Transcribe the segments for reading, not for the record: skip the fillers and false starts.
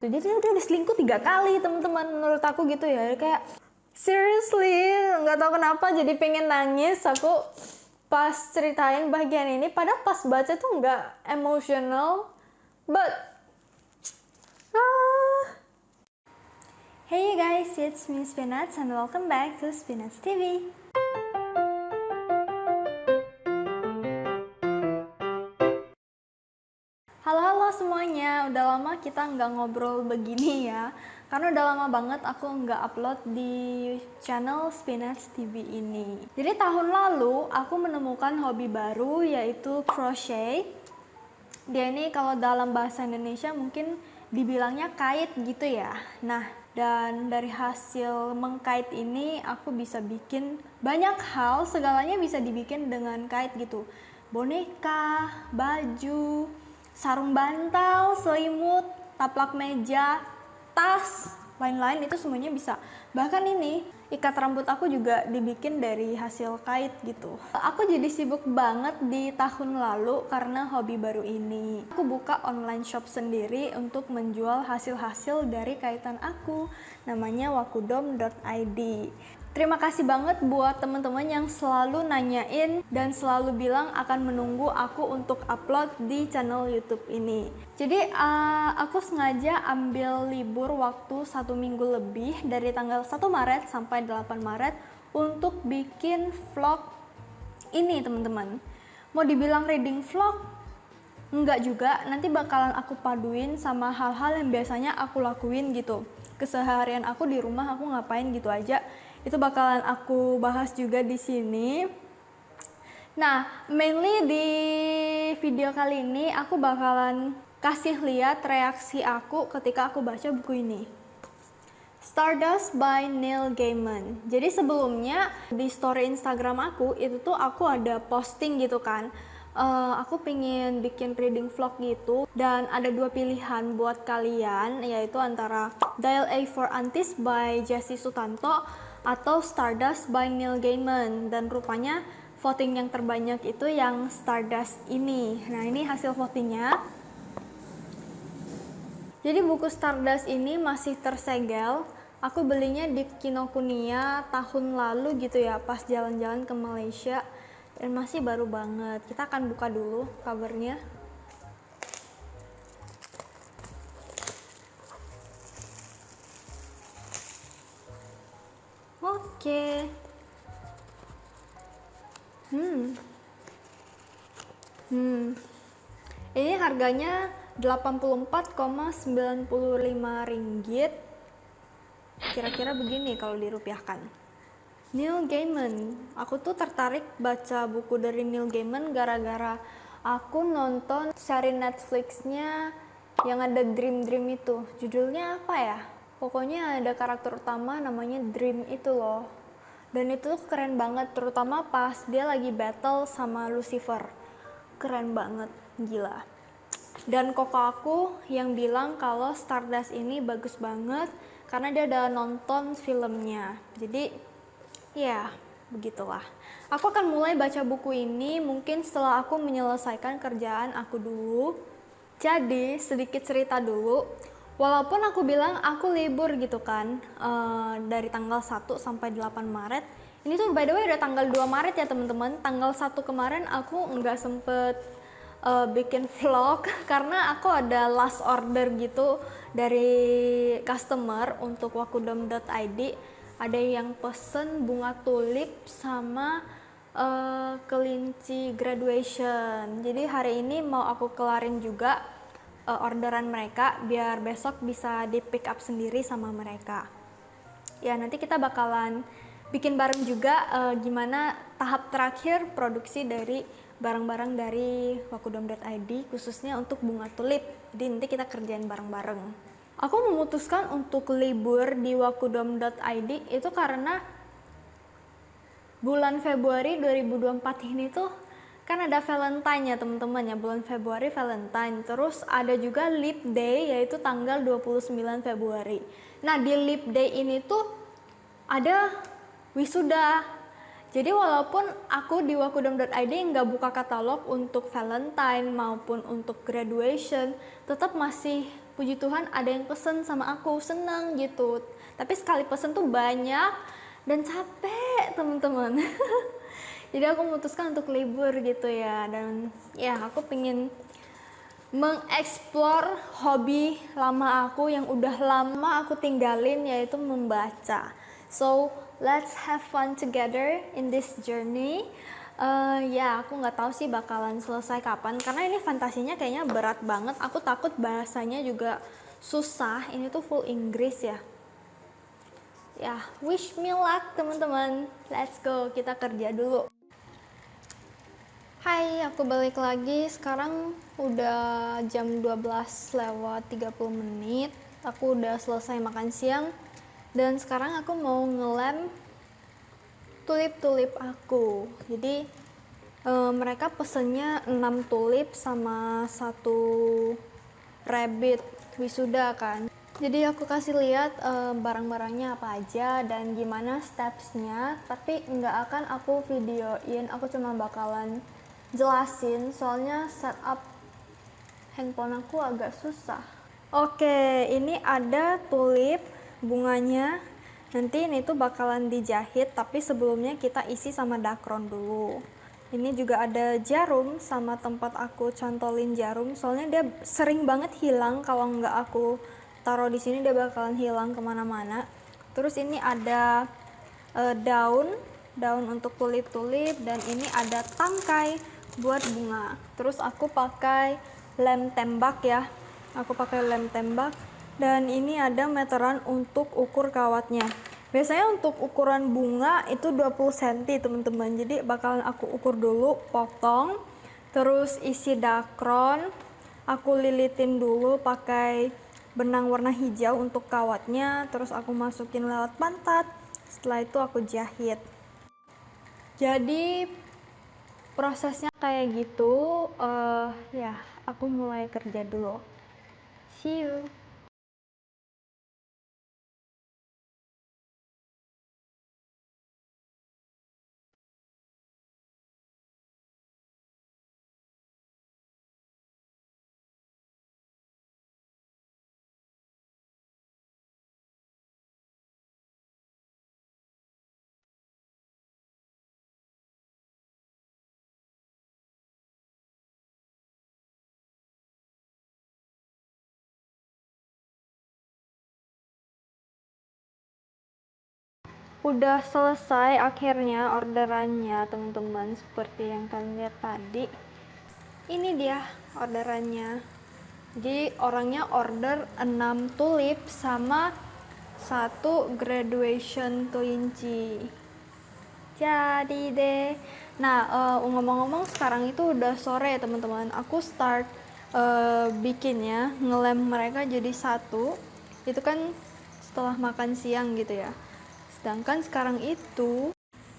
Jadi dia udah diselingkuh 3 kali teman-teman, menurut aku gitu ya. Kayak seriously, nggak tahu kenapa jadi pengen nangis aku pas ceritain bagian ini. Padahal pas baca tuh nggak emotional, but Hey guys, it's me Spinach and welcome back to Spinach TV. Halo semuanya, udah lama kita nggak ngobrol begini ya. Karena udah lama banget aku nggak upload di channel Spinach TV ini. Jadi tahun lalu aku menemukan hobi baru yaitu crochet. Dia ini kalau dalam bahasa Indonesia mungkin dibilangnya kait gitu ya. Nah, dan dari hasil mengkait ini aku bisa bikin banyak hal, segalanya bisa dibikin dengan kait gitu. Boneka, baju, sarung bantal, selimut, taplak meja, tas, lain-lain itu semuanya bisa. Bahkan ini ikat rambut aku juga dibikin dari hasil kait gitu. Aku jadi sibuk banget di tahun lalu karena hobi baru ini. Aku buka online shop sendiri untuk menjual hasil-hasil dari kaitan aku. Namanya wakudom.id. Terima kasih banget buat teman-teman yang selalu nanyain dan selalu bilang akan menunggu aku untuk upload di channel YouTube ini. Jadi aku sengaja ambil libur waktu 1 minggu lebih dari tanggal 1 Maret sampai 8 Maret untuk bikin vlog ini teman-teman. Mau dibilang reading vlog? Enggak juga, nanti bakalan aku paduin sama hal-hal yang biasanya aku lakuin gitu. Keseharian aku di rumah aku ngapain gitu aja. Itu bakalan aku bahas juga di sini. Nah, mainly di video kali ini aku bakalan kasih lihat reaksi aku ketika aku baca buku ini. Stardust by Neil Gaiman. Jadi sebelumnya di story Instagram aku itu tuh aku ada posting gitu kan. Aku pengen bikin reading vlog gitu dan ada 2 pilihan buat kalian, yaitu antara Dial A for Aunties by Jesse Sutanto atau Stardust by Neil Gaiman, dan rupanya voting yang terbanyak itu yang Stardust ini. Nah, ini hasil votingnya. Jadi buku Stardust ini masih tersegel. Aku belinya di Kinokuniya tahun lalu gitu ya, pas jalan-jalan ke Malaysia. Dan masih baru banget. Kita akan buka dulu covernya. Oke. Ini harganya Rp84,95. Kira-kira begini kalau dirupiahkan. Neil Gaiman, aku tuh tertarik baca buku dari Neil Gaiman gara-gara aku nonton seri Netflixnya yang ada Dream itu. Judulnya apa ya? Pokoknya ada karakter utama namanya Dream itu loh. Dan itu tuh keren banget, terutama pas dia lagi battle sama Lucifer. Keren banget, gila. Dan koko aku yang bilang kalau Stardust ini bagus banget karena dia udah nonton filmnya. Jadi ya, begitulah. Aku akan mulai baca buku ini mungkin setelah aku menyelesaikan kerjaan aku dulu. Jadi, sedikit cerita dulu. Walaupun aku bilang aku libur gitu kan, dari tanggal 1 sampai 8 Maret. Ini tuh by the way udah tanggal 2 Maret ya teman-teman. Tanggal 1 kemarin aku nggak sempet bikin vlog karena aku ada last order gitu dari customer untuk wakudom.id. Ada yang pesen bunga tulip sama kelinci graduation. Jadi hari ini mau aku kelarin juga orderan mereka biar besok bisa di pick up sendiri sama mereka. Ya, nanti kita bakalan bikin bareng juga gimana tahap terakhir produksi dari barang-barang dari wakudom.id khususnya untuk bunga tulip. Jadi nanti kita kerjain bareng-bareng. Aku memutuskan untuk libur di wakudom.id itu karena bulan Februari 2024 ini tuh kan ada Valentine ya teman-teman ya, bulan Februari Valentine. Terus ada juga Leap Day yaitu tanggal 29 Februari. Nah, di Leap Day ini tuh ada wisuda. Jadi walaupun aku di wakudom.id nggak buka katalog untuk Valentine maupun untuk graduation, tetap masih puji Tuhan ada yang pesen sama aku, senang gitu. Tapi sekali pesen tuh banyak dan capek teman-teman. Jadi aku memutuskan untuk libur gitu ya, dan ya aku pengen mengeksplor hobi lama aku yang udah lama aku tinggalin, yaitu membaca. So let's have fun together in this journey. Ya aku nggak tahu sih bakalan selesai kapan, karena ini fantasinya kayaknya berat banget. Aku takut bahasanya juga susah, ini tuh full Inggris ya. Ya, wish me luck teman-teman. Let's go, kita kerja dulu. Hai, aku balik lagi. Sekarang udah jam 12 lewat 30 menit. Aku udah selesai makan siang. Dan sekarang aku mau ngelem tulip-tulip aku. Jadi mereka pesennya 6 tulip sama 1 rabbit wisuda kan. Jadi aku kasih lihat barang-barangnya apa aja dan gimana stepsnya. Tapi nggak akan aku videoin, aku cuma bakalan jelasin, soalnya setup handphone aku agak susah. Oke, ini ada tulip bunganya. Nanti ini tuh bakalan dijahit, tapi sebelumnya kita isi sama dakron dulu. Ini juga ada jarum sama tempat aku cantolin jarum, soalnya dia sering banget hilang. Kalau nggak aku taruh di sini dia bakalan hilang kemana-mana. Terus ini ada daun untuk tulip-tulip, dan ini ada tangkai buat bunga. Terus aku pakai lem tembak ya, aku pakai lem tembak, dan ini ada meteran untuk ukur kawatnya. Biasanya untuk ukuran bunga itu 20 cm teman-teman, jadi bakalan aku ukur dulu, potong, terus isi dakron, aku lilitin dulu pakai benang warna hijau untuk kawatnya, terus aku masukin lewat pantat, setelah itu aku jahit. Jadi prosesnya kayak gitu. Ya aku mulai kerja dulu. See you. Udah selesai akhirnya orderannya teman-teman, seperti yang kalian lihat tadi. Ini dia orderannya. Jadi orangnya order 6 tulip sama 1 graduation kelinci. Jadi deh. Nah, ngomong-ngomong sekarang itu udah sore teman-teman. Aku start bikinnya, ngelem mereka jadi 1. Itu kan setelah makan siang gitu ya. Sedangkan sekarang itu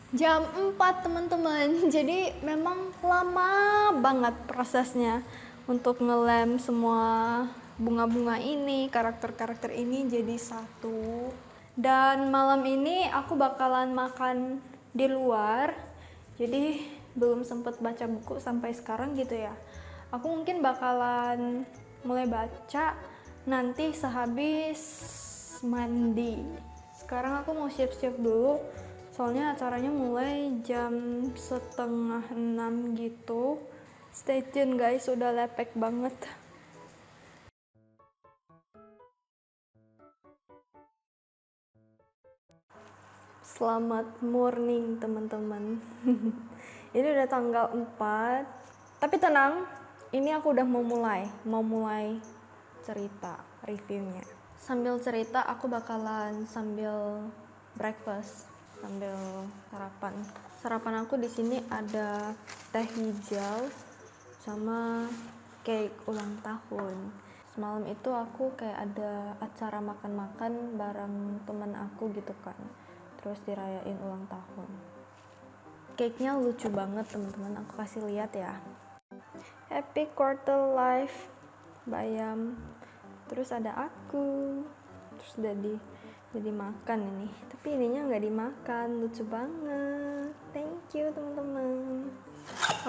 jam 4 teman-teman. Jadi memang lama banget prosesnya untuk ngelem semua bunga-bunga ini, karakter-karakter ini jadi 1. Dan malam ini aku bakalan makan di luar. Jadi belum sempet baca buku sampai sekarang gitu ya. Aku mungkin bakalan mulai baca nanti sehabis mandi. Sekarang aku mau siap-siap dulu, soalnya acaranya mulai jam 5:30 gitu. Stay tune guys, udah lepek banget. Selamat morning teman-teman. Ini udah tanggal 4. Tapi tenang, ini aku udah mau mulai cerita reviewnya. Sambil cerita aku bakalan sambil breakfast, sambil sarapan. Sarapan aku di sini ada teh hijau sama cake ulang tahun. Semalam itu aku kayak ada acara makan-makan bareng teman aku gitu kan. Terus dirayain ulang tahun. Cake-nya lucu banget teman-teman, aku kasih lihat ya. Happy quarter life bayam. Terus ada aku, terus udah jadi makan ini, tapi ininya nggak dimakan, lucu banget. Thank you teman-teman.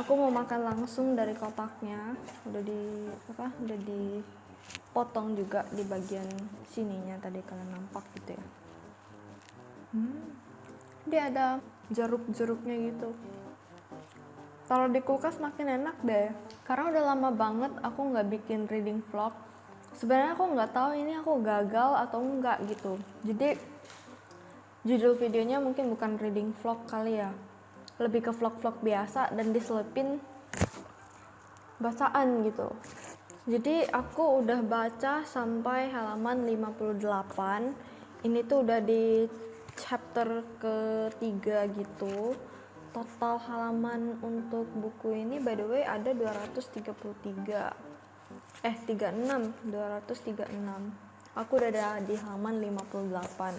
Aku mau makan langsung dari kotaknya, udah potong juga di bagian sininya, tadi kalian nampak gitu ya. Dia ada jeruk-jeruknya gitu. Kalau di kulkas makin enak deh. Karena udah lama banget aku nggak bikin reading vlog. Sebenarnya aku nggak tahu ini aku gagal atau enggak gitu. Jadi judul videonya mungkin bukan reading vlog kali ya. Lebih ke vlog-vlog biasa dan diselipin bacaan gitu. Jadi aku udah baca sampai halaman 58. Ini tuh udah di chapter ketiga gitu. Total halaman untuk buku ini by the way ada 236. Aku udah ada di halaman 58.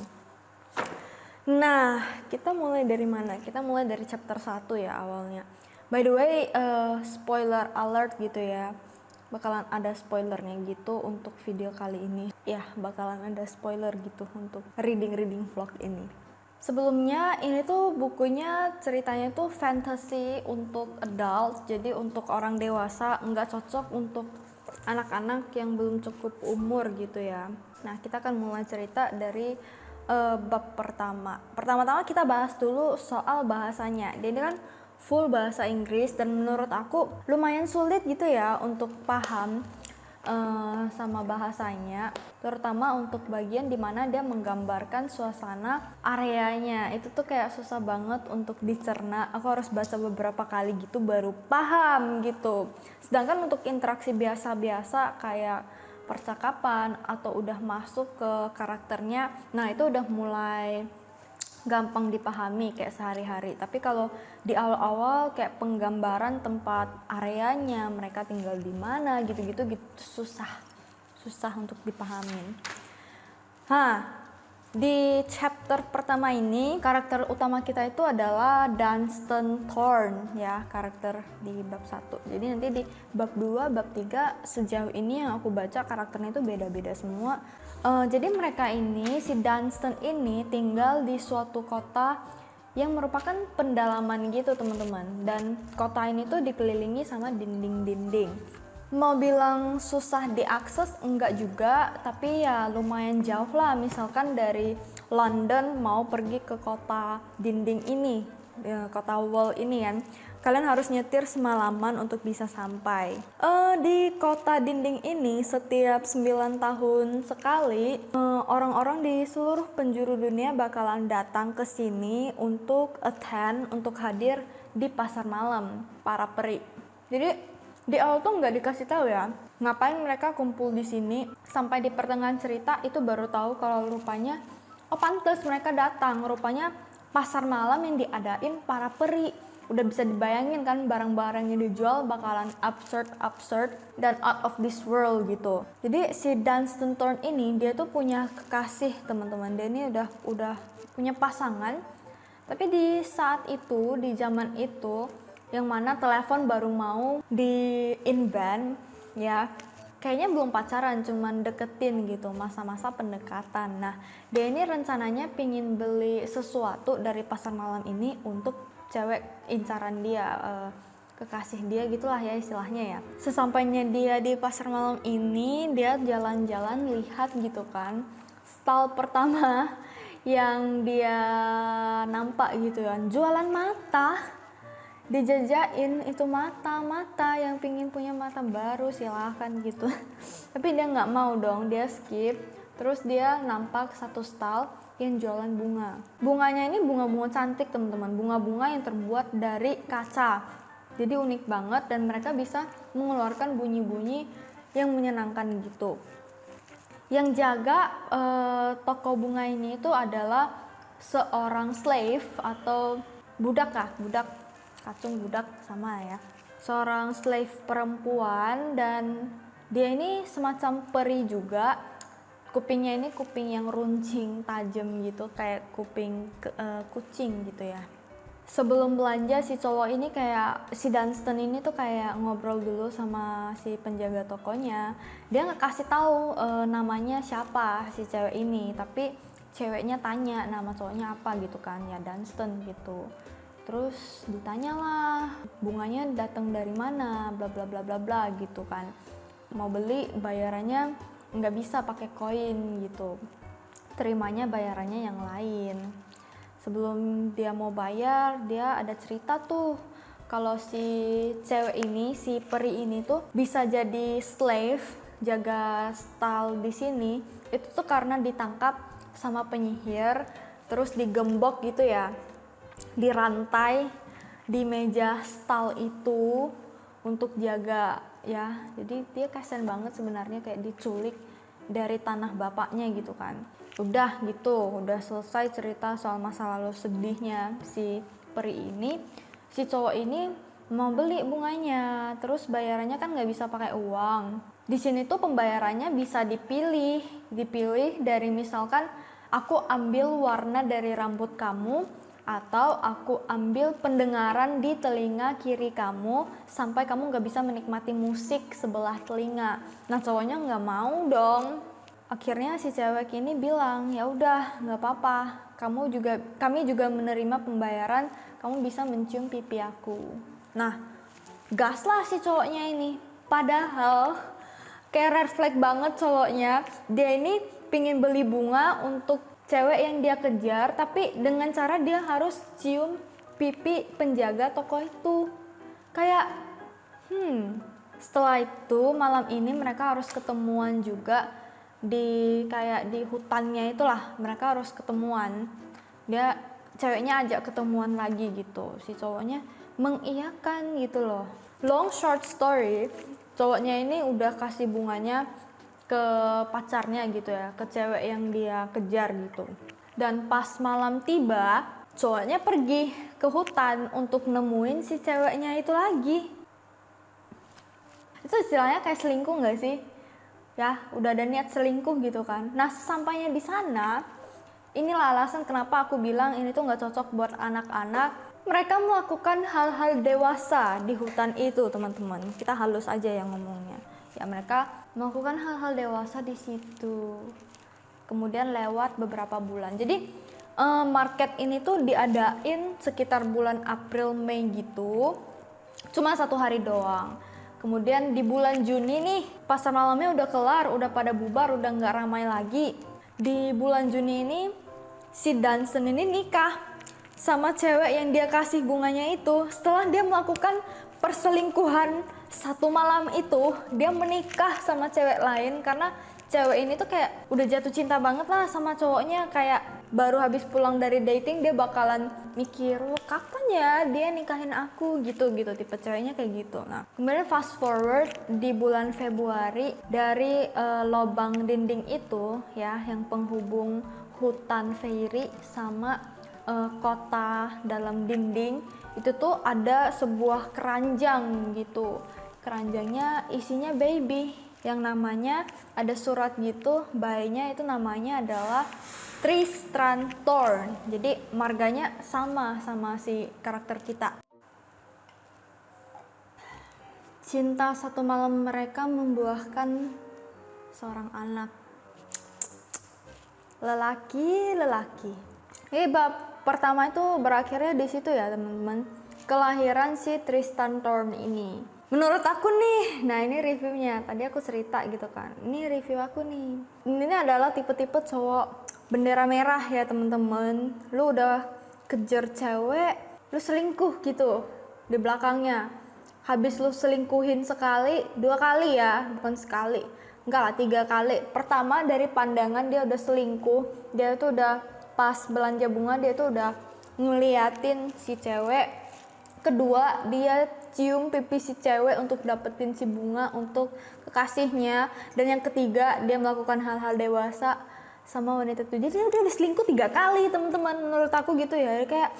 Nah, kita mulai dari mana? Kita mulai dari chapter 1 ya awalnya. By the way, spoiler alert gitu ya. Bakalan ada spoilernya gitu untuk video kali ini. Ya, bakalan ada spoiler gitu untuk reading vlog ini. Sebelumnya ini tuh bukunya ceritanya tuh fantasy untuk adult, jadi untuk orang dewasa, nggak cocok untuk anak-anak yang belum cukup umur gitu ya. Nah, kita akan mulai cerita dari bab pertama. Pertama-tama kita bahas dulu soal bahasanya. Dia ini kan full bahasa Inggris dan menurut aku lumayan sulit gitu ya untuk paham sama bahasanya, terutama untuk bagian dimana dia menggambarkan suasana areanya. Itu tuh kayak susah banget untuk dicerna. Aku harus baca beberapa kali gitu baru paham gitu. Sedangkan untuk interaksi biasa-biasa kayak percakapan atau udah masuk ke karakternya, nah itu udah mulai gampang dipahami kayak sehari-hari. Tapi kalau di awal-awal kayak penggambaran tempat areanya, mereka tinggal di mana gitu-gitu susah untuk dipahamin. Di chapter pertama ini karakter utama kita itu adalah Dunstan Thorn ya, karakter di bab 1. Jadi nanti di bab 2, bab 3 sejauh ini yang aku baca karakternya itu beda-beda semua. Jadi mereka ini, si Dunstan ini tinggal di suatu kota yang merupakan pendalaman gitu teman-teman. Dan kota ini tuh dikelilingi sama dinding-dinding. Mau bilang susah diakses enggak juga, tapi ya lumayan jauh lah. Misalkan dari London mau pergi ke kota dinding ini, kota wall ini kan, kalian harus nyetir semalaman untuk bisa sampai. Di kota dinding ini setiap 9 tahun sekali orang-orang di seluruh penjuru dunia bakalan datang ke sini untuk attend, untuk hadir di pasar malam para peri. Jadi di awal tuh nggak dikasih tahu ya ngapain mereka kumpul di sini. Sampai di pertengahan cerita itu baru tahu kalau rupanya pantes mereka datang, rupanya pasar malam yang diadain para peri. Udah bisa dibayangin kan barang-barang yang dijual bakalan absurd dan out of this world gitu. Jadi si Dunstan Thorn ini dia tuh punya kekasih teman-teman. Dia ini udah punya pasangan. Tapi di saat itu, di zaman itu yang mana telepon baru mau di-invent ya, kayaknya belum pacaran, cuman deketin gitu, masa-masa pendekatan. Nah, dia ini rencananya pingin beli sesuatu dari pasar malam ini untuk cewek incaran dia, kekasih dia gitulah ya istilahnya ya. Sesampainya dia di pasar malam ini, dia jalan-jalan lihat gitu kan, stall pertama yang dia nampak gitu kan, jualan mata. Dijajain itu mata yang pingin punya mata baru silahkan gitu. Tapi dia nggak mau dong, dia skip. Terus dia nampak satu stall yang jualan bunganya ini bunga-bunga cantik teman-teman, bunga-bunga yang terbuat dari kaca. Jadi unik banget dan mereka bisa mengeluarkan bunyi-bunyi yang menyenangkan gitu. Yang jaga toko bunga ini itu adalah seorang slave atau budak, kacung budak sama ya, seorang slave perempuan. Dan dia ini semacam peri juga. Kupingnya ini kuping yang runcing tajam gitu, kayak kuping kucing gitu ya. Sebelum belanja si cowok ini kayak si Dunstan ini tuh kayak ngobrol dulu sama si penjaga tokonya. Dia nggak kasih tahu namanya siapa si cewek ini, tapi ceweknya tanya nama cowoknya apa gitu kan, ya Dunstan gitu. Terus ditanyalah bunganya datang dari mana, bla bla bla bla bla gitu kan. Mau beli bayarannya nggak bisa pakai koin gitu, terimanya bayarannya yang lain. Sebelum dia mau bayar, dia ada cerita tuh kalau si cewek ini, si peri ini tuh bisa jadi slave, jaga stall di sini itu tuh karena ditangkap sama penyihir, terus digembok gitu ya, dirantai di meja stall itu untuk jaga ya. Jadi dia kasihan banget sebenarnya, kayak diculik dari tanah bapaknya gitu kan. Udah gitu, udah selesai cerita soal masa lalu sedihnya si peri ini. Si cowok ini mau beli bunganya, terus bayarannya kan nggak bisa pakai uang. Di sini tuh pembayarannya bisa dipilih dari misalkan aku ambil warna dari rambut kamu, atau aku ambil pendengaran di telinga kiri kamu sampai kamu nggak bisa menikmati musik sebelah telinga. Nah cowoknya nggak mau dong. Akhirnya si cewek ini bilang, ya udah nggak apa-apa, kami juga menerima pembayaran, kamu bisa mencium pipi aku. Nah gas lah si cowoknya ini, padahal kayak red flag banget cowoknya. Dia ini pingin beli bunga untuk cewek yang dia kejar, tapi dengan cara dia harus cium pipi penjaga toko itu. Kayak setelah itu malam ini mereka harus ketemuan juga di hutannya itulah, mereka harus ketemuan. Dia ceweknya ajak ketemuan lagi gitu, si cowoknya mengiyakan gitu loh. Long short story, cowoknya ini udah kasih bunganya ke pacarnya gitu ya, ke cewek yang dia kejar gitu. Dan pas malam tiba, cowoknya pergi ke hutan untuk nemuin si ceweknya itu lagi. Itu istilahnya kayak selingkuh nggak sih? Ya, udah ada niat selingkuh gitu kan. Nah, sesampainya di sana, inilah alasan kenapa aku bilang ini tuh nggak cocok buat anak-anak. Mereka melakukan hal-hal dewasa di hutan itu, teman-teman. Kita halus aja yang ngomongnya. Ya, mereka melakukan hal-hal dewasa di situ. Kemudian lewat beberapa bulan. Jadi, market ini tuh diadain sekitar bulan April Mei gitu. Cuma 1 hari doang. Kemudian di bulan Juni nih, pasar malamnya udah kelar, udah pada bubar, udah nggak ramai lagi. Di bulan Juni ini, si Dansen ini nikah sama cewek yang dia kasih bunganya itu. Setelah dia melakukan perselingkuhan 1 malam itu, dia menikah sama cewek lain karena cewek ini tuh kayak udah jatuh cinta banget lah sama cowoknya. Kayak baru habis pulang dari dating dia bakalan mikir, lo kapan ya dia nikahin aku gitu tipe ceweknya kayak gitu. Nah kemudian fast forward di bulan Februari, dari lobang dinding itu ya, yang penghubung hutan Fairy sama kota dalam dinding itu tuh ada sebuah keranjang gitu. Keranjangnya isinya baby yang namanya ada surat gitu, bayinya itu namanya adalah Tristram Thorn. Jadi marganya sama si karakter kita. Cinta 1 malam mereka membuahkan seorang anak. Lelaki. Bab pertama itu berakhirnya di situ ya teman-teman. Kelahiran si Tristan Thorn ini. Menurut aku nih, nah ini reviewnya. Tadi aku cerita gitu kan. Ini review aku nih. Ini adalah tipe-tipe cowok bendera merah ya temen-temen. Lu udah kejar cewek, lu selingkuh gitu di belakangnya. Habis lu selingkuhin sekali, 2 kali ya, bukan sekali. Enggak lah, 3 kali. Pertama dari pandangan dia udah selingkuh. Dia tuh udah pas belanja bunga, dia tuh udah ngeliatin si cewek. Kedua, dia cium pipi si cewek untuk dapetin si bunga untuk kekasihnya. Dan yang ketiga, dia melakukan hal-hal dewasa sama wanita itu. Jadi dia udah selingkuh 3 kali teman-teman, menurut aku gitu ya. Kayak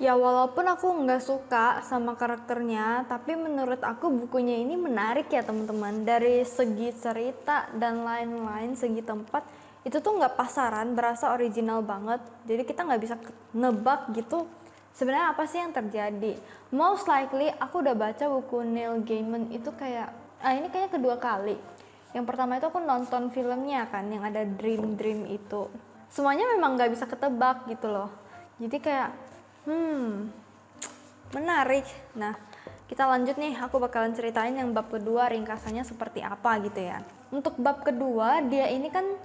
ya walaupun aku nggak suka sama karakternya, tapi menurut aku bukunya ini menarik ya teman-teman. Dari segi cerita dan lain-lain, segi tempat itu tuh nggak pasaran, berasa original banget. Jadi kita nggak bisa nebak gitu sebenarnya apa sih yang terjadi. Most likely aku udah baca buku Neil Gaiman itu kayak ini kayaknya kedua kali. Yang pertama itu aku nonton filmnya kan, yang ada dream itu. Semuanya memang nggak bisa ketebak gitu loh. Jadi kayak menarik. Nah kita lanjut nih, aku bakalan ceritain yang bab kedua ringkasannya seperti apa gitu ya. Untuk bab kedua, dia ini kan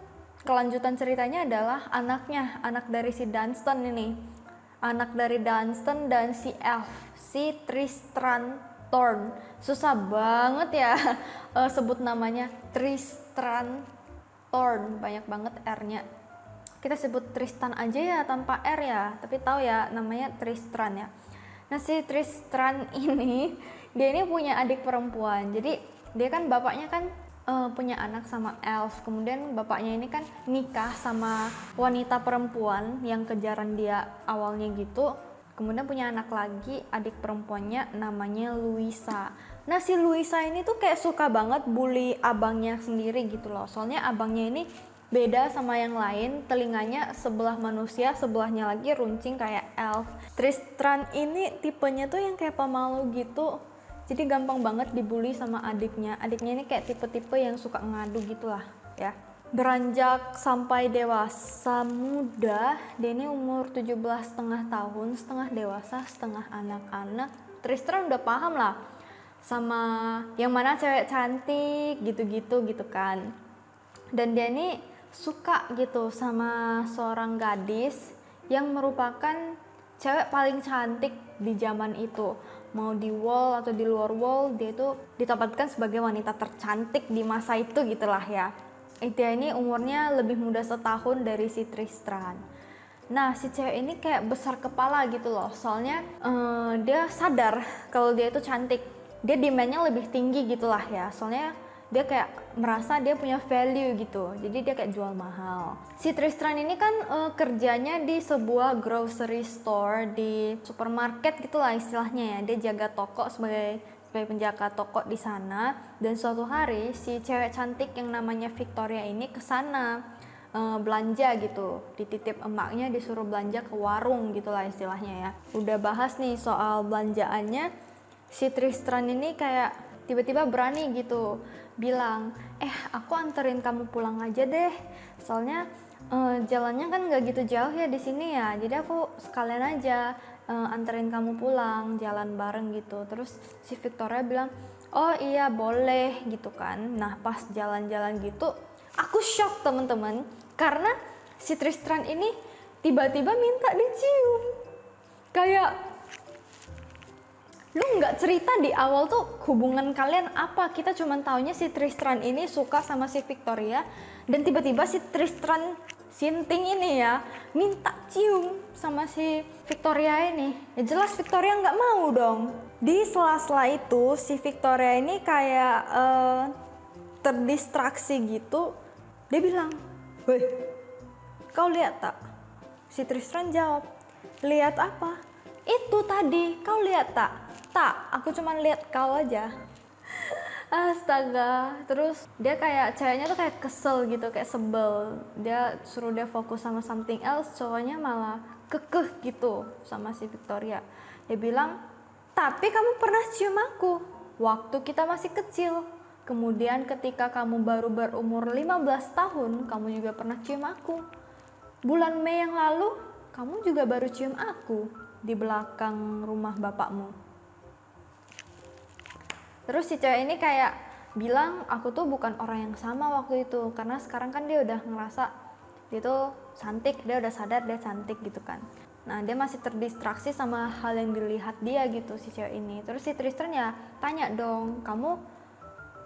kelanjutan ceritanya adalah anaknya, anak dari si Dunstan ini. Anak dari Dunstan dan si elf, si Tristram Thorn. Susah banget ya sebut namanya, Tristram Thorn, banyak banget R-nya. Kita sebut Tristan aja ya tanpa R ya, tapi tahu ya namanya Tristram ya. Nah si Tristram ini dia ini punya adik perempuan, jadi dia kan bapaknya kan punya anak sama elf, kemudian bapaknya ini kan nikah sama wanita perempuan yang kejaran dia awalnya gitu, kemudian punya anak lagi, adik perempuannya namanya Louisa. Nah si Louisa ini tuh kayak suka banget bully abangnya sendiri gitu loh, soalnya abangnya ini beda sama yang lain, telinganya sebelah manusia, sebelahnya lagi runcing kayak elf. Tristram ini tipenya tuh yang kayak pemalu gitu, jadi gampang banget dibully sama adiknya. Adiknya ini kayak tipe-tipe yang suka ngadu gitulah ya. Beranjak sampai dewasa muda, dia ini umur 17,5 tahun, setengah dewasa, setengah anak-anak. Tristram udah paham lah sama yang mana cewek cantik gitu-gitu gitu kan. Dan dia ini suka gitu sama seorang gadis yang merupakan cewek paling cantik di zaman itu. Mau di wall atau di luar wall, dia itu ditempatkan sebagai wanita tercantik di masa itu gitulah ya. Dia ini umurnya lebih muda setahun dari si Tristram. Nah si cewek ini kayak besar kepala gitu loh, soalnya dia sadar kalau dia itu cantik. Dia demandnya lebih tinggi gitulah ya, soalnya dia kayak merasa dia punya value gitu, jadi dia kayak jual mahal. Si Tristram ini kan kerjanya di sebuah grocery store, di supermarket gitulah istilahnya ya. Dia jaga toko sebagai penjaga toko di sana. Dan suatu hari si cewek cantik yang namanya Victoria ini kesana belanja gitu, dititip emaknya disuruh belanja ke warung gitulah istilahnya ya. Udah bahas nih soal belanjaannya, si Tristram ini kayak tiba-tiba berani gitu bilang, aku anterin kamu pulang aja deh, soalnya jalannya kan nggak gitu jauh ya di sini ya, jadi aku sekalian aja anterin kamu pulang, jalan bareng gitu. Terus si Victoria bilang, oh iya boleh gitu kan. Nah pas jalan-jalan gitu aku shock temen-temen, karena si Tristram ini tiba-tiba minta dicium. Kayak lu nggak cerita di awal tuh hubungan kalian apa, kita cuma taunya si Tristram ini suka sama si Victoria, dan tiba-tiba si Tristram Sinting ini ya minta cium sama si Victoria ini. Ya jelas Victoria nggak mau dong. Di sela-sela itu si Victoria ini kayak terdistraksi gitu, dia bilang, weh kau lihat tak? Si Tristram jawab, lihat apa? Itu tadi, kau lihat tak? Tak, aku cuma lihat kau aja. Astaga. Terus dia kayak, ceweknya tuh kayak kesel gitu, kayak sebel. Dia suruh dia fokus sama something else, cowoknya malah kekeh gitu sama si Victoria. Dia bilang, tapi kamu pernah cium aku waktu kita masih kecil. Kemudian ketika kamu baru berumur 15 tahun, kamu juga pernah cium aku. Bulan Mei yang lalu, kamu juga baru cium aku di belakang rumah bapakmu. Terus si cewek ini kayak bilang, aku tuh bukan orang yang sama waktu itu, karena sekarang kan dia udah ngerasa dia tuh cantik, dia udah sadar dia cantik gitu kan. Nah dia masih terdistraksi sama hal yang dilihat dia gitu si cewek ini. Terus si Tristram ya tanya dong, kamu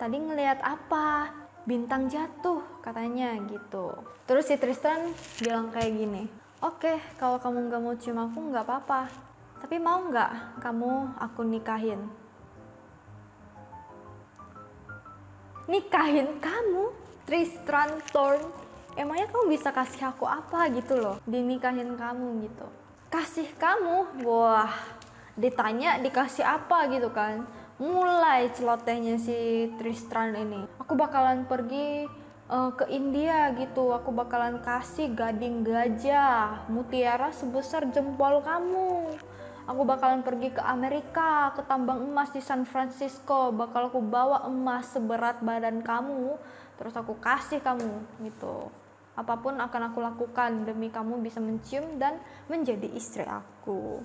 tadi ngelihat apa? Bintang jatuh katanya gitu. Terus si Tristram bilang kayak gini, oke, kalau kamu nggak mau cium aku nggak apa-apa, tapi mau nggak kamu aku nikahin? Nikahin kamu, Tristram Thorn? Emangnya kamu bisa kasih aku apa gitu loh, dinikahin kamu gitu? Kasih kamu? Wah, ditanya dikasih apa gitu kan. Mulai celotehnya si Tristram ini, aku bakalan pergi ke India gitu, aku bakalan kasih gading gajah mutiara sebesar jempol kamu. Aku bakalan pergi ke Amerika, ke tambang emas di San Francisco, bakal aku bawa emas seberat badan kamu, terus aku kasih kamu gitu. Apapun akan aku lakukan demi kamu bisa mencium dan menjadi istri aku.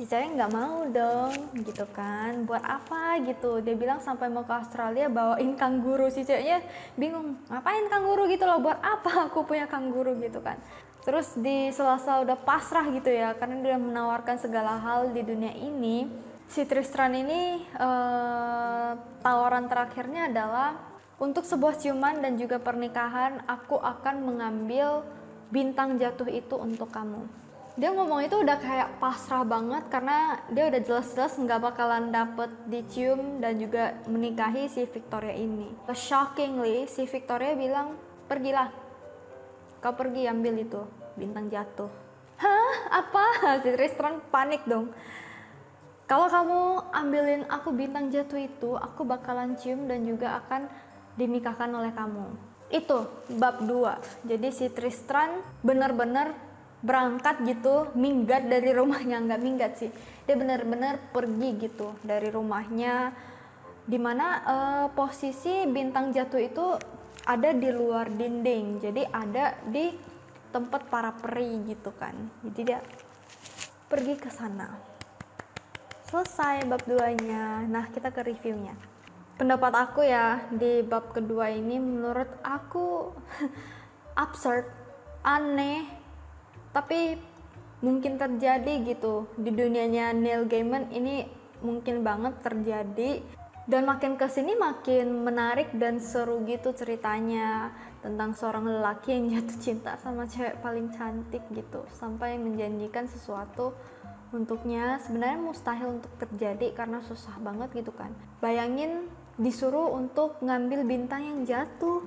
si cewek nggak mau dong gitu kan, buat apa gitu. Dia bilang sampai mau ke Australia bawain kanguru. Si ceweknya bingung, ngapain kanguru gitu loh, buat apa aku punya kanguru gitu kan. Terus di Selasa udah pasrah gitu ya, karena dia menawarkan segala hal di dunia ini. Si Tristan ini tawaran terakhirnya adalah untuk sebuah ciuman dan juga pernikahan, aku akan mengambil bintang jatuh itu untuk kamu. Dia ngomong itu udah kayak pasrah banget, karena dia udah jelas-jelas nggak bakalan dapet dicium dan juga menikahi si Victoria ini. Shockingly, si Victoria bilang, pergilah, kau pergi ambil itu bintang jatuh. Hah? Apa? Si Tristan panik dong. Kalau kamu ambilin aku bintang jatuh itu, aku bakalan cium dan juga akan dinikahkan oleh kamu. Itu bab 2. Jadi si Tristan bener-bener berangkat gitu, minggat dari rumahnya. Nggak minggat sih, dia bener-bener pergi gitu dari rumahnya, dimana posisi bintang jatuh itu ada di luar dinding, jadi ada di tempat para peri gitu kan. Jadi dia pergi ke sana. Selesai bab 2-nya. Nah, kita ke reviewnya. Pendapat aku ya, di bab kedua ini menurut aku absurd, aneh, tapi mungkin terjadi gitu. Di dunianya Neil Gaiman ini mungkin banget terjadi. Dan makin kesini makin menarik dan seru gitu ceritanya, tentang seorang lelaki yang jatuh cinta sama cewek paling cantik gitu, sampai menjanjikan sesuatu untuknya. Sebenarnya mustahil untuk terjadi karena susah banget gitu kan. Bayangin disuruh untuk ngambil bintang yang jatuh.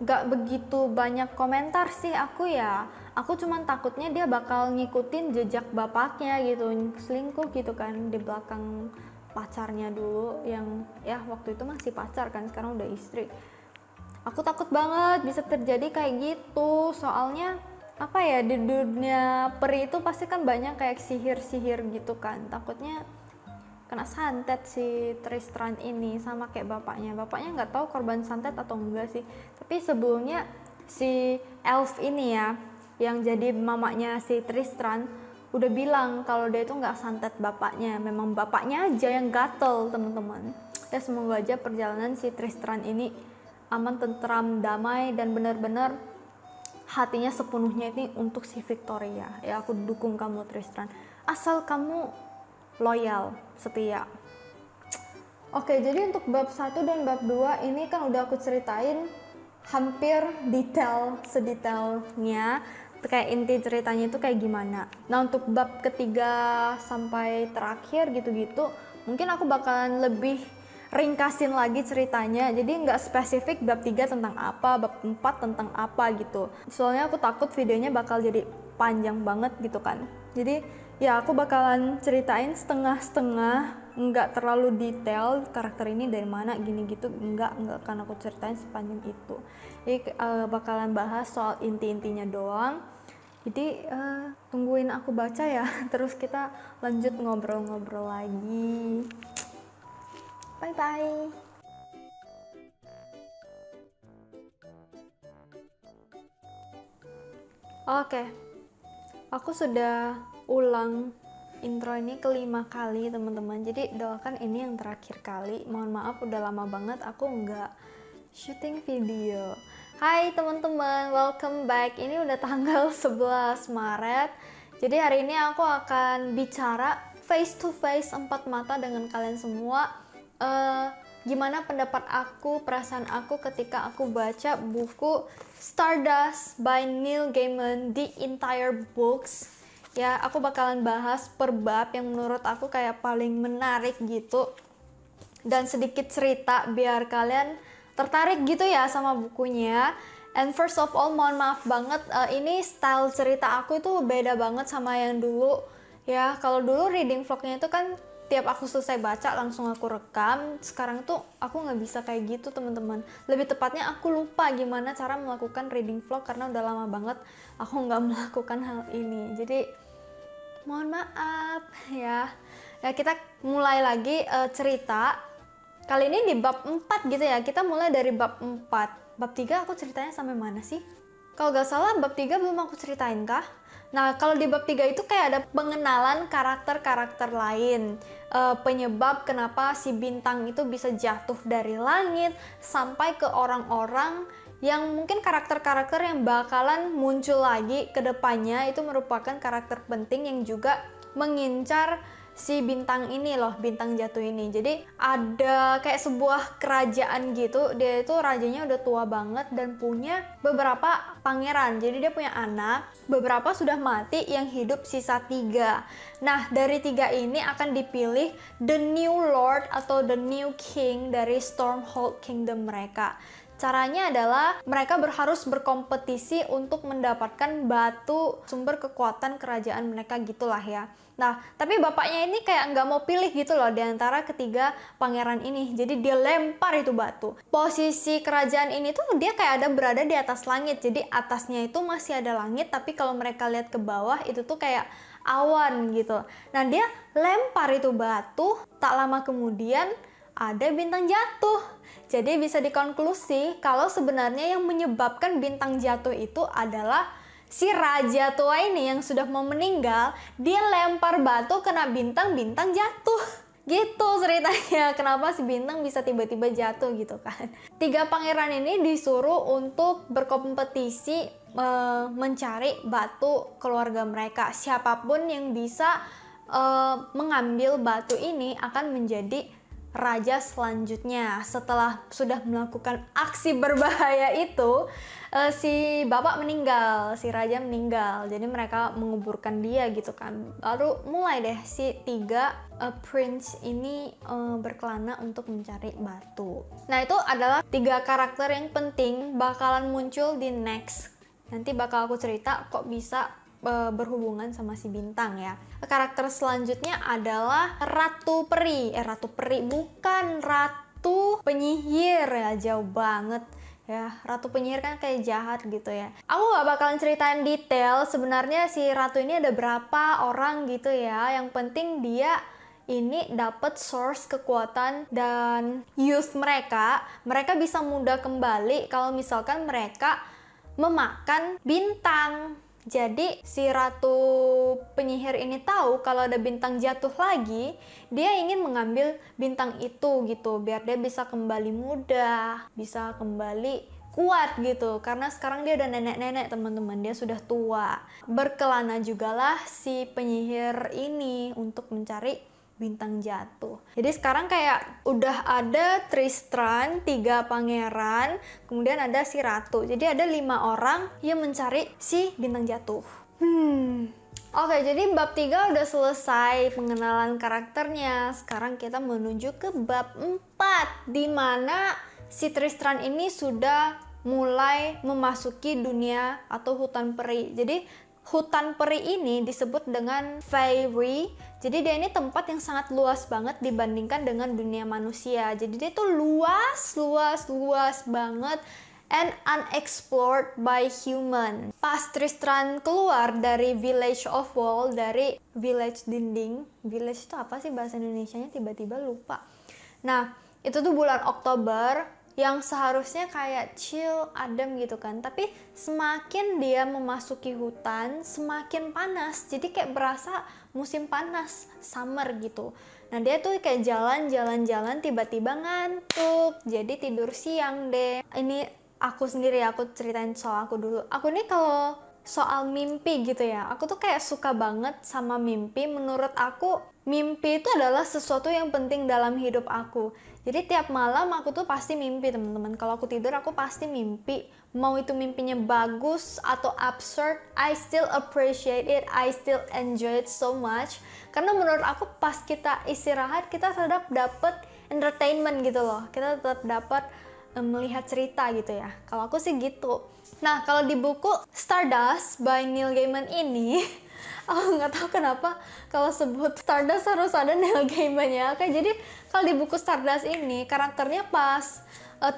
Gak begitu banyak komentar sih aku ya. Aku cuman takutnya dia bakal ngikutin jejak bapaknya gitu, selingkuh gitu kan di belakang pacarnya dulu, yang ya waktu itu masih pacar kan, sekarang udah istri. Aku takut banget bisa terjadi kayak gitu, soalnya apa ya, di dunia peri itu pasti kan banyak kayak sihir-sihir gitu kan. Takutnya kena santet si Tristan ini sama kayak bapaknya. Bapaknya nggak tahu korban santet atau enggak sih, tapi sebelumnya si Elf ini ya, yang jadi mamanya si Tristan, udah bilang kalau dia itu nggak santet bapaknya, memang bapaknya aja yang gatel teman-teman. Ya semoga aja perjalanan si Tristan ini aman, tentram, damai, dan benar-benar hatinya sepenuhnya ini untuk si Victoria. Ya aku dukung kamu Tristan, asal kamu loyal, setia. Oke, jadi untuk bab 1 dan bab 2 ini kan udah aku ceritain hampir sedetailnya, kayak inti ceritanya itu kayak gimana. Nah untuk bab ketiga sampai terakhir gitu-gitu, mungkin aku bakalan lebih ringkasin lagi ceritanya, jadi nggak spesifik bab 3 tentang apa, bab 4 tentang apa gitu. Soalnya aku takut videonya bakal jadi panjang banget gitu kan. Jadi ya aku bakalan ceritain setengah-setengah, nggak terlalu detail karakter ini dari mana gini gitu, nggak akan aku ceritain sepanjang itu. Jadi bakalan bahas soal inti-intinya doang. Jadi tungguin aku baca ya, terus kita lanjut ngobrol-ngobrol lagi. Bye bye. Oke, aku sudah ulang intro ini kelima kali teman-teman, jadi doakan ini yang terakhir kali. Mohon maaf udah lama banget aku nggak syuting video. Hai teman-teman, welcome back. Ini udah tanggal 11 Maret. Jadi hari ini aku akan bicara face to face, empat mata dengan kalian semua. Gimana pendapat aku, perasaan aku ketika aku baca buku Stardust by Neil Gaiman, The Entire Books. Ya, aku bakalan bahas per bab yang menurut aku kayak paling menarik gitu, dan sedikit cerita biar kalian tertarik gitu ya sama bukunya. And first of all, mohon maaf banget, ini style cerita aku itu beda banget sama yang dulu ya. Kalau dulu reading vlognya itu kan tiap aku selesai baca langsung aku rekam. Sekarang tuh aku nggak bisa kayak gitu teman-teman. Lebih tepatnya aku lupa gimana cara melakukan reading vlog karena udah lama banget aku nggak melakukan hal ini. Jadi mohon maaf ya. Ya kita mulai lagi cerita. Kali ini di bab 4 gitu ya. Kita mulai dari bab 4. Bab 3 aku ceritanya sampai mana sih? Kalau gak salah bab 3 belum aku ceritain kah? Nah, kalau di bab 3 itu kayak ada pengenalan karakter-karakter lain. Penyebab kenapa si bintang itu bisa jatuh dari langit sampai ke orang-orang yang mungkin karakter-karakter yang bakalan muncul lagi ke depannya, itu merupakan karakter penting yang juga mengincar si bintang ini loh, bintang jatuh ini. Jadi ada kayak sebuah kerajaan gitu, dia itu rajanya udah tua banget dan punya beberapa pangeran. Jadi dia punya anak, beberapa sudah mati, yang hidup sisa 3. Nah, dari 3 ini akan dipilih the new lord atau the new king dari Stormhold Kingdom mereka. Caranya adalah mereka harus berkompetisi untuk mendapatkan batu sumber kekuatan kerajaan mereka gitulah ya. Nah, tapi bapaknya ini kayak nggak mau pilih gitu loh di antara ketiga pangeran ini. Jadi dia lempar itu batu. Posisi kerajaan ini tuh dia kayak ada berada di atas langit. Jadi atasnya itu masih ada langit, tapi kalau mereka lihat ke bawah itu tuh kayak awan gitu. Nah, dia lempar itu batu, tak lama kemudian ada bintang jatuh. Jadi bisa dikonklusi kalau sebenarnya yang menyebabkan bintang jatuh itu adalah si raja tua ini yang sudah mau meninggal. Dia lempar batu kena bintang, bintang jatuh. Gitu ceritanya, kenapa si bintang bisa tiba-tiba jatuh gitu kan. 3 pangeran ini disuruh untuk berkompetisi mencari batu keluarga mereka. Siapapun yang bisa mengambil batu ini akan menjadi raja selanjutnya. Setelah sudah melakukan aksi berbahaya itu, si bapak meninggal, si raja meninggal. Jadi mereka menguburkan dia gitu kan. Baru mulai deh si 3 prince ini berkelana untuk mencari batu. Nah, itu adalah 3 karakter yang penting bakalan muncul di next. Nanti bakal aku cerita kok bisa berhubungan sama si bintang ya. Karakter selanjutnya adalah Ratu Peri. Ratu Peri bukan Ratu Penyihir ya, jauh banget ya. Ratu Penyihir kan kayak jahat gitu ya. Aku gak bakalan ceritain detail sebenarnya si ratu ini ada berapa orang gitu ya. Yang penting dia ini dapat source kekuatan dan youth mereka bisa mudah kembali kalau misalkan mereka memakan bintang. Jadi si Ratu Penyihir ini tahu kalau ada bintang jatuh lagi, dia ingin mengambil bintang itu gitu, biar dia bisa kembali muda, bisa kembali kuat gitu. Karena sekarang dia udah nenek-nenek teman-teman, dia sudah tua. Berkelana jugalah si penyihir ini untuk mencari bintang jatuh. Jadi sekarang kayak udah ada Tristram, 3 pangeran, kemudian ada si ratu. Jadi ada 5 orang yang mencari si bintang jatuh. Oke, jadi bab 3 udah selesai pengenalan karakternya. Sekarang kita menuju ke bab 4, di mana si Tristram ini sudah mulai memasuki dunia atau hutan peri. Jadi hutan peri ini disebut dengan Fairy. Jadi dia ini tempat yang sangat luas banget dibandingkan dengan dunia manusia. Jadi dia tuh luas banget and unexplored by human. Pas Tristram keluar dari Village of Wall, dari village dinding. Village itu apa sih bahasa Indonesianya? Tiba-tiba lupa. Nah, itu tuh bulan Oktober, yang seharusnya kayak chill, adem gitu kan. Tapi semakin dia memasuki hutan, semakin panas. Jadi kayak berasa musim panas, summer gitu. Nah, dia tuh kayak jalan-jalan, tiba-tiba ngantuk. Jadi tidur siang deh. Ini aku sendiri, aku ceritain soal aku dulu. Aku nih kalau soal mimpi gitu ya, aku tuh kayak suka banget sama mimpi. Menurut aku, mimpi itu adalah sesuatu yang penting dalam hidup aku. Jadi tiap malam aku tuh pasti mimpi teman-teman. Kalau aku tidur aku pasti mimpi. Mau itu mimpinya bagus atau absurd, I still appreciate it, I still enjoy it so much. Karena menurut aku pas kita istirahat, kita tetap dapat entertainment gitu loh. Kita tetap dapat melihat cerita gitu ya. Kalau aku sih gitu. Nah, kalau di buku Stardust by Neil Gaiman ini, aku nggak tahu kenapa kalau sebut Stardust harus ada Neil Gaiman-nya. Oke, jadi kalau di buku Stardust ini karakternya pas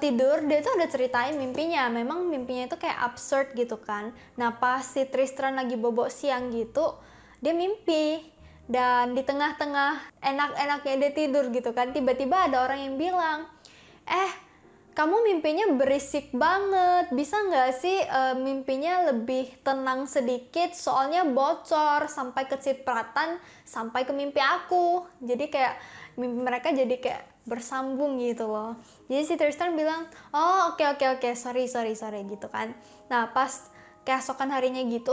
tidur dia tuh udah ceritain mimpinya. Memang mimpinya itu kayak absurd gitu kan. Nah, pas si Tristram lagi bobok siang gitu, dia mimpi. Dan di tengah-tengah enak-enaknya dia tidur gitu kan, tiba-tiba ada orang yang bilang, kamu mimpinya berisik banget, bisa nggak sih mimpinya lebih tenang sedikit, soalnya bocor sampai kecipratan sampai ke mimpi aku. Jadi kayak mimpi mereka jadi kayak bersambung gitu loh. Jadi si Tristan bilang, oh oke, sorry gitu kan. Nah pas keesokan harinya gitu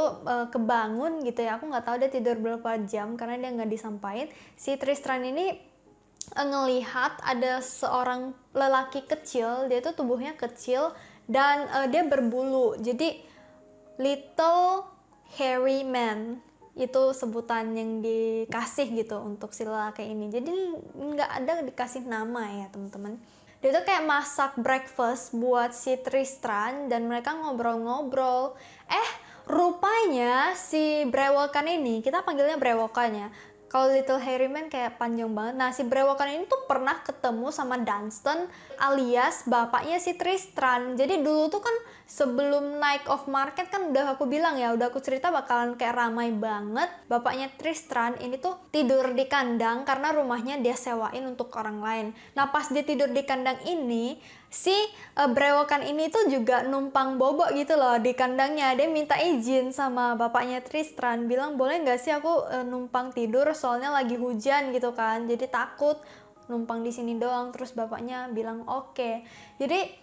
kebangun gitu ya, aku nggak tahu dia tidur berapa jam karena dia nggak disampaikan. Si Tristan ini ngelihat ada seorang lelaki kecil, dia tuh tubuhnya kecil dan dia berbulu, jadi little hairy man itu sebutan yang dikasih gitu untuk si lelaki ini. Jadi nggak ada dikasih nama ya teman-teman. Dia tuh kayak masak breakfast buat si Tristan dan mereka ngobrol-ngobrol. Rupanya si brewokan ini, kita panggilnya brewokan ya, kalau Little Hairy Man kayak panjang banget. Nah si brewokan ini tuh pernah ketemu sama Dunstan alias bapaknya si Tristan. Jadi dulu tuh kan sebelum Night of Market kan udah aku bilang ya, udah aku cerita bakalan kayak ramai banget. Bapaknya Tristan ini tuh tidur di kandang karena rumahnya dia sewain untuk orang lain. Nah pas dia tidur di kandang ini, si brewokan ini tuh juga numpang bobok gitu loh di kandangnya. Dia minta izin sama bapaknya Tristan, bilang boleh nggak sih aku numpang tidur soalnya lagi hujan gitu kan, jadi takut numpang di sini doang. Terus bapaknya bilang oke. Jadi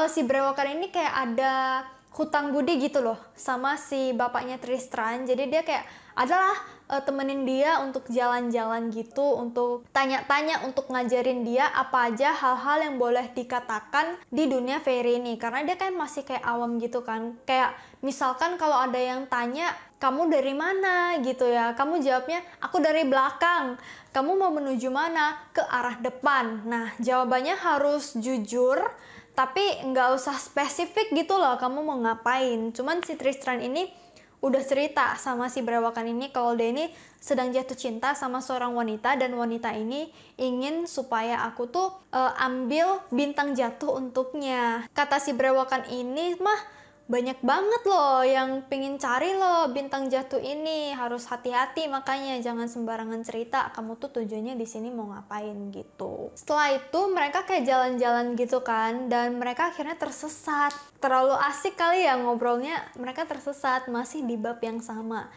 si brewokan ini kayak ada hutang budi gitu loh sama si bapaknya Tristan. Jadi dia kayak adalah temenin dia untuk jalan-jalan gitu, untuk tanya-tanya, untuk ngajarin dia apa aja hal-hal yang boleh dikatakan di dunia fairy ini, karena dia kan masih kayak awam gitu kan. Kayak misalkan kalau ada yang tanya kamu dari mana gitu ya, kamu jawabnya aku dari belakang. Kamu mau menuju mana? Ke arah depan. Nah jawabannya harus jujur, tapi nggak usah spesifik gitu loh kamu mau ngapain. Cuman si Tristan ini udah cerita sama si brewokan ini kalau dia ini sedang jatuh cinta sama seorang wanita, dan wanita ini ingin supaya aku tuh ambil bintang jatuh untuknya. Kata si brewokan ini mah banyak banget loh yang pingin cari loh bintang jatuh ini, harus hati-hati makanya jangan sembarangan cerita kamu tuh tujuannya di sini mau ngapain gitu. Setelah itu mereka kayak jalan-jalan gitu kan, dan mereka akhirnya tersesat. Terlalu asik kali ya ngobrolnya, mereka tersesat masih di bab yang sama.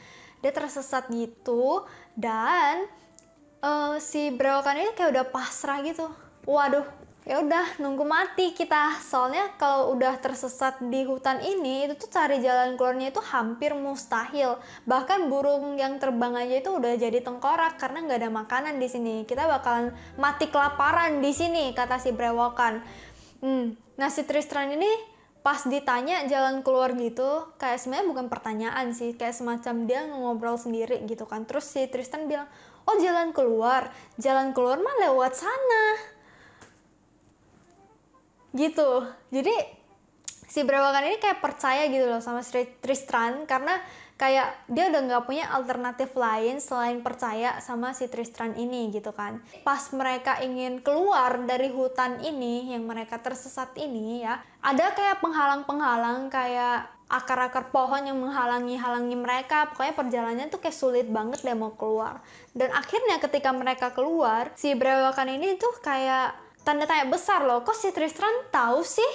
Dia tersesat gitu dan si brewokan ini kayak udah pasrah gitu. Waduh, ya udah nunggu mati kita, soalnya kalau udah tersesat di hutan ini itu tuh cari jalan keluarnya itu hampir mustahil. Bahkan burung yang terbang aja itu udah jadi tengkorak karena nggak ada makanan di sini. Kita bakalan mati kelaparan di sini kata si brewokan. Nah si Tristan ini pas ditanya jalan keluar gitu, kayak sebenarnya bukan pertanyaan sih, kayak semacam dia ngobrol sendiri gitu kan. Terus si Tristan bilang, oh jalan keluar mah lewat sana gitu. Jadi si brewokan ini kayak percaya gitu loh sama Tristan, karena kayak dia udah nggak punya alternatif lain selain percaya sama si Tristan ini gitu kan. Pas mereka ingin keluar dari hutan ini yang mereka tersesat ini ya, ada kayak penghalang-penghalang, kayak akar-akar pohon yang menghalangi mereka. Pokoknya perjalanannya tuh kayak sulit banget deh mau keluar. Dan akhirnya ketika mereka keluar, si brewokan ini tuh kayak tanda tanya besar loh, kok si Tristan tahu sih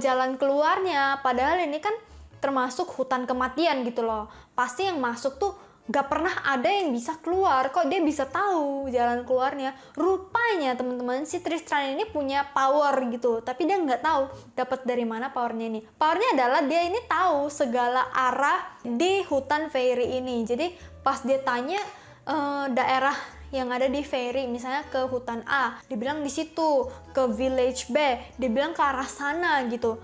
jalan keluarnya, padahal ini kan termasuk hutan kematian gitu loh. Pasti yang masuk tuh gak pernah ada yang bisa keluar, kok dia bisa tahu jalan keluarnya. Rupanya teman-teman si Tristan ini punya power gitu, tapi dia nggak tahu dapat dari mana powernya ini. Powernya adalah dia ini tahu segala arah di hutan fairy ini. Jadi pas dia tanya daerah yang ada di fairy, misalnya ke hutan A, dibilang di situ, ke village B, dibilang ke arah sana gitu.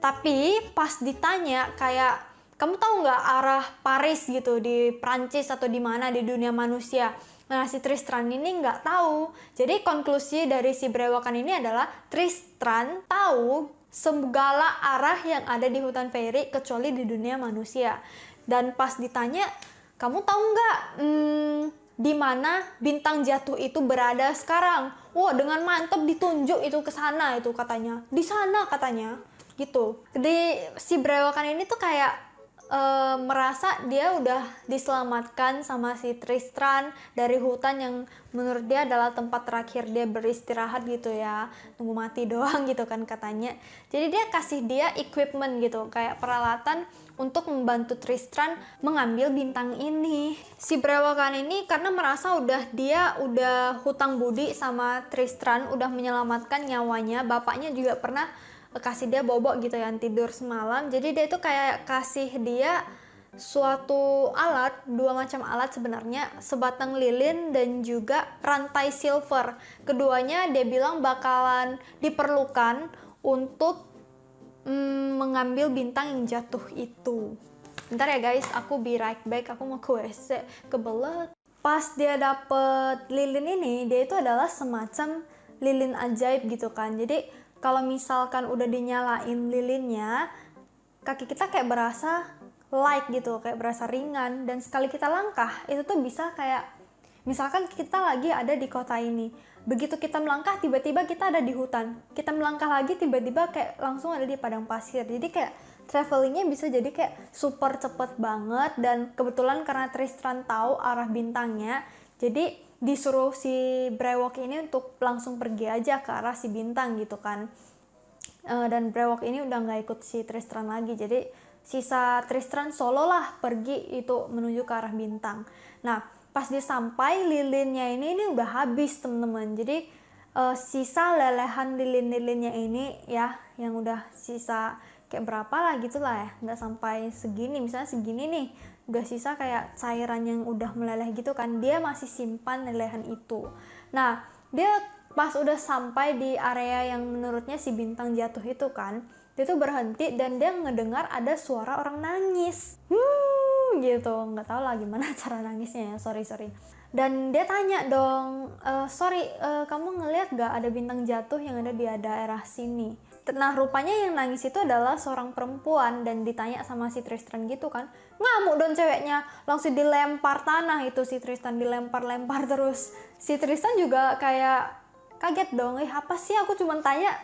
Tapi pas ditanya kayak kamu tahu nggak arah Paris gitu di Prancis atau di mana di dunia manusia? Nah si Tristan ini nggak tahu. Jadi konklusi dari si brewokan ini adalah Tristan tahu segala arah yang ada di hutan fairy kecuali di dunia manusia. Dan pas ditanya, kamu tahu nggak di mana bintang jatuh itu berada sekarang? Wah, dengan mantap ditunjuk itu ke sana itu katanya. Di sana katanya. Gitu. Jadi si brewokan ini tuh kayak merasa dia udah diselamatkan sama si Tristram dari hutan yang menurut dia adalah tempat terakhir dia beristirahat gitu ya, tunggu mati doang gitu kan katanya. Jadi dia kasih dia equipment gitu, kayak peralatan untuk membantu Tristram mengambil bintang ini. Si brewokan ini karena merasa dia udah hutang budi sama Tristram, udah menyelamatkan nyawanya, bapaknya juga pernah kasih dia bobok gitu ya tidur semalam. Jadi dia itu kayak kasih dia suatu alat, dua macam alat sebenarnya, sebatang lilin dan juga rantai silver. Keduanya dia bilang bakalan diperlukan untuk mengambil bintang yang jatuh itu. Bentar ya guys, aku be right back, aku mau ke WC, kebelet. Pas dia dapet lilin ini, dia itu adalah semacam lilin ajaib gitu kan. Jadi kalau misalkan udah dinyalain lilinnya, kaki kita kayak berasa light gitu, kayak berasa ringan, dan sekali kita langkah itu tuh bisa kayak misalkan kita lagi ada di kota ini, begitu kita melangkah tiba-tiba kita ada di hutan, kita melangkah lagi tiba-tiba kayak langsung ada di padang pasir. Jadi kayak travelingnya bisa jadi kayak super cepet banget. Dan kebetulan karena Tristram tahu arah bintangnya, jadi disuruh si brewok ini untuk langsung pergi aja ke arah si bintang gitu kan. Dan brewok ini udah nggak ikut si Tristram lagi, jadi sisa Tristram solo lah pergi itu menuju ke arah bintang. Nah pas dia sampai, lilinnya ini udah habis teman-teman. Jadi sisa lelehan lilin-lilinnya ini ya, yang udah sisa kayak berapa lah gitu lah ya, nggak sampai segini, misalnya segini nih, udah sisa kayak cairan yang udah meleleh gitu kan, dia masih simpan lelehan itu. Nah dia pas udah sampai di area yang menurutnya si bintang jatuh itu kan, dia tuh berhenti dan dia ngedengar ada suara orang nangis gitu, nggak tahu lah gimana cara nangisnya ya, sorry. Dan dia tanya dong, sorry, kamu ngelihat gak ada bintang jatuh yang ada di daerah sini? Nah rupanya yang nangis itu adalah seorang perempuan, dan ditanya sama si Tristram gitu kan, ngamuk dong ceweknya, langsung dilempar tanah itu si Tristram, dilempar terus. Si Tristram juga kayak kaget dong, apa sih, aku cuma tanya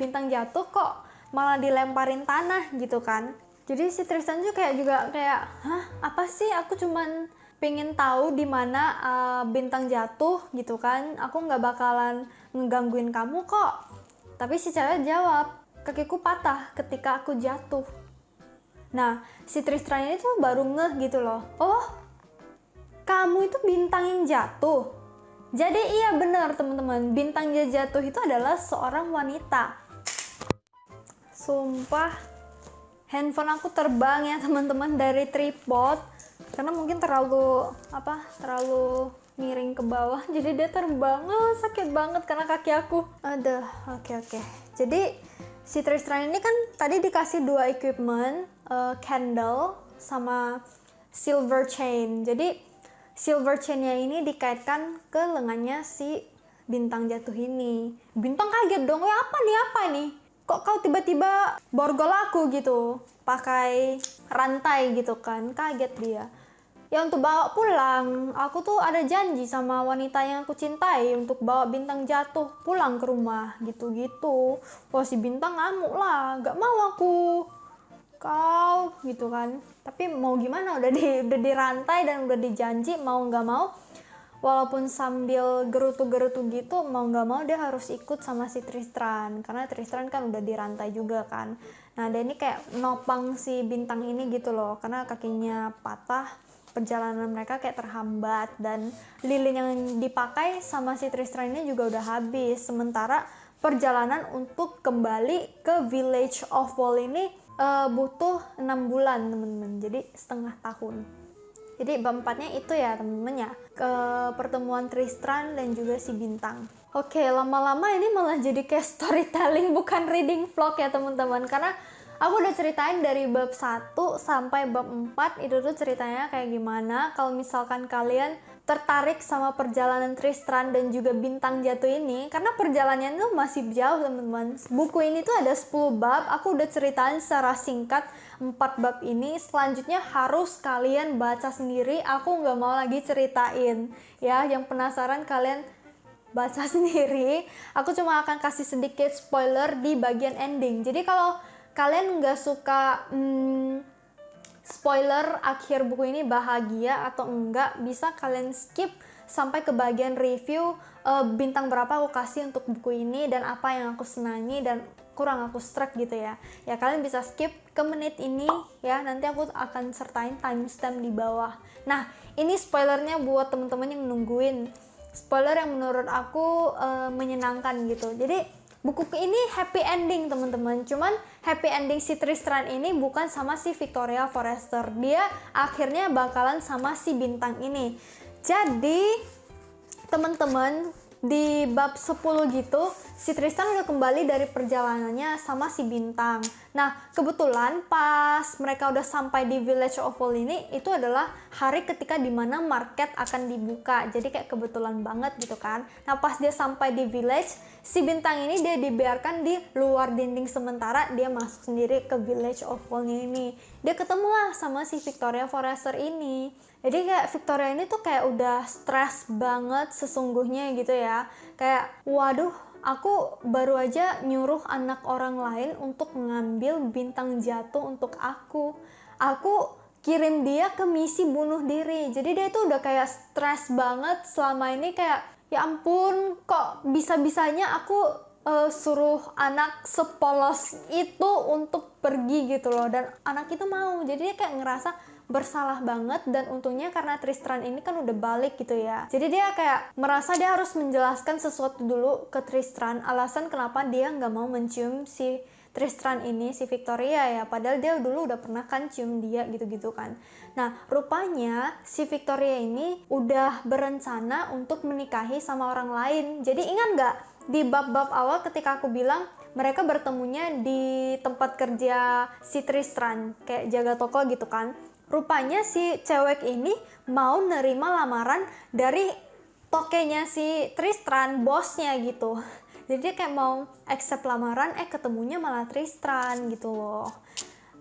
bintang jatuh kok malah dilemparin tanah gitu kan. Jadi si Tristram juga kayak hah, apa sih, aku cuman pengen tahu di mana bintang jatuh gitu kan, aku nggak bakalan ngegangguin kamu kok. Tapi si cewek jawab, kakiku patah ketika aku jatuh. Nah si Tristram ini tuh baru ngeh gitu loh, oh kamu itu bintang yang jatuh. Jadi iya benar teman-teman, bintang yang jatuh itu adalah seorang wanita. Sumpah handphone aku terbang ya teman-teman dari tripod, karena mungkin terlalu miring ke bawah, jadi dia terbang. Sakit banget karena kaki aku. Aduh, oke. Jadi si Tristram ini kan tadi dikasih dua equipment, candle sama silver chain. Jadi silver chainnya ini dikaitkan ke lengannya si bintang jatuh ini. Bintang kaget dong, apa nih? Kok kau tiba-tiba borgol aku gitu, pakai rantai gitu kan, kaget dia. Ya untuk bawa pulang, aku tuh ada janji sama wanita yang aku cintai untuk bawa bintang jatuh pulang ke rumah gitu-gitu. Wah si bintang ngamuk lah, gak mau aku, kau gitu kan. Tapi mau gimana, udah dirantai dan udah dijanji, mau gak mau, walaupun sambil gerutu-gerutu gitu, mau gak mau dia harus ikut sama si Tristram, karena Tristram kan udah dirantai juga kan. Nah dia ini kayak nopang si bintang ini gitu loh, karena kakinya patah, perjalanan mereka kayak terhambat, dan lilin yang dipakai sama si Tristram ini juga udah habis. Sementara perjalanan untuk kembali ke Village of Wall ini butuh 6 bulan teman-teman, jadi setengah tahun. Jadi bab 4-nya itu ya temen-temen ya, ke pertemuan Tristram dan juga si bintang. Oke, lama-lama ini malah jadi kayak storytelling bukan reading vlog ya teman-teman, karena aku udah ceritain dari bab 1 sampai bab 4 itu tuh ceritanya kayak gimana. Kalau misalkan kalian tertarik sama perjalanan Tristram dan juga bintang jatuh ini, karena perjalanannya tuh masih jauh teman-teman. Buku ini tuh ada 10 bab, aku udah ceritain secara singkat 4 bab ini. Selanjutnya harus kalian baca sendiri, aku nggak mau lagi ceritain ya. Yang penasaran kalian baca sendiri, aku cuma akan kasih sedikit spoiler di bagian ending. Jadi kalau kalian nggak suka spoiler akhir buku ini bahagia atau enggak, bisa kalian skip sampai ke bagian review bintang berapa aku kasih untuk buku ini dan apa yang aku senangi dan kurang aku struck gitu ya. Ya kalian bisa skip ke menit ini ya, nanti aku akan sertain timestamp di bawah. Nah, ini spoilernya buat temen-temen yang nungguin. Spoiler yang menurut aku menyenangkan gitu. Jadi buku ini happy ending teman-teman. Cuman happy ending si Tristram ini bukan sama si Victoria Forrester. Dia akhirnya bakalan sama si bintang ini. Jadi teman-teman di bab 10 gitu, si Tristan udah kembali dari perjalanannya sama si bintang. Nah, kebetulan pas mereka udah sampai di Village of Fall ini, itu adalah hari ketika dimana market akan dibuka. Jadi kayak kebetulan banget gitu kan. Nah, pas dia sampai di village, si bintang ini dia dibiarkan di luar dinding sementara, dia masuk sendiri ke Village of Fall ini. Dia ketemulah sama si Victoria Forrester ini. Jadi kayak Victoria ini tuh kayak udah stres banget sesungguhnya gitu ya. Kayak waduh, aku baru aja nyuruh anak orang lain untuk ngambil bintang jatuh untuk aku. Aku kirim dia ke misi bunuh diri. Jadi dia tuh udah kayak stres banget selama ini, kayak ya ampun, kok bisa-bisanya aku suruh anak sepolos itu untuk pergi gitu loh, dan anak itu mau. Jadi dia kayak ngerasa bersalah banget, dan untungnya karena Tristram ini kan udah balik gitu ya, jadi dia kayak merasa dia harus menjelaskan sesuatu dulu ke Tristram, alasan kenapa dia nggak mau mencium si Tristram ini, si Victoria ya, padahal dia dulu udah pernah kan cium dia gitu-gitu kan. Nah, rupanya si Victoria ini udah berencana untuk menikahi sama orang lain. Jadi ingat nggak di bab-bab awal ketika aku bilang mereka bertemunya di tempat kerja si Tristram, kayak jaga toko gitu kan. Rupanya si cewek ini mau nerima lamaran dari tokenya si Tristram, bosnya gitu. Jadi dia kayak mau accept lamaran, ketemunya malah Tristram gitu loh.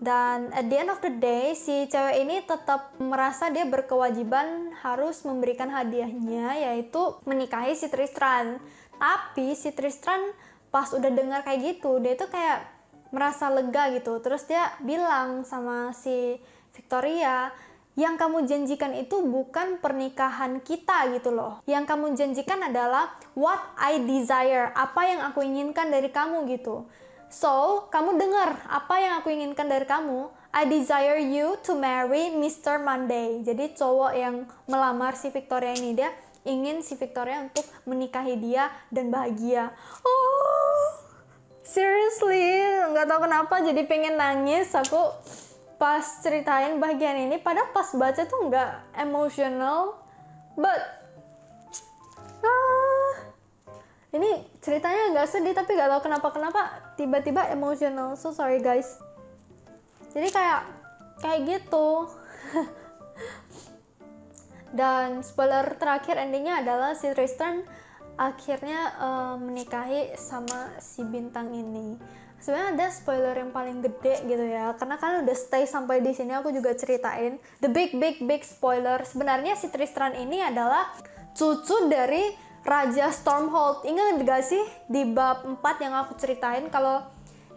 Dan at the end of the day, si cewek ini tetap merasa dia berkewajiban harus memberikan hadiahnya, yaitu menikahi si Tristram. Tapi si Tristram pas udah dengar kayak gitu, dia tuh kayak merasa lega gitu. Terus dia bilang sama si Victoria, yang kamu janjikan itu bukan pernikahan kita gitu loh. Yang kamu janjikan adalah what I desire, apa yang aku inginkan dari kamu gitu. So, kamu dengar apa yang aku inginkan dari kamu. I desire you to marry Mr. Monday. Jadi cowok yang melamar si Victoria ini, dia ingin si Victoria untuk menikahi dia dan bahagia. Oh, seriously, nggak tahu kenapa jadi pengen nangis aku pas ceritain bagian ini, padahal pas baca tuh nggak emotional, but ini ceritanya nggak sedih, tapi nggak tahu kenapa tiba-tiba emotional. So sorry guys. Jadi kayak gitu. Dan spoiler terakhir endingnya adalah si Tristan akhirnya menikahi sama si bintang ini. Sebenarnya ada spoiler yang paling gede gitu ya, karena kalian udah stay sampai di sini, aku juga ceritain the big spoiler. Sebenarnya si Tristram ini adalah cucu dari Raja Stormhold. Ingat gak sih di bab 4 yang aku ceritain kalau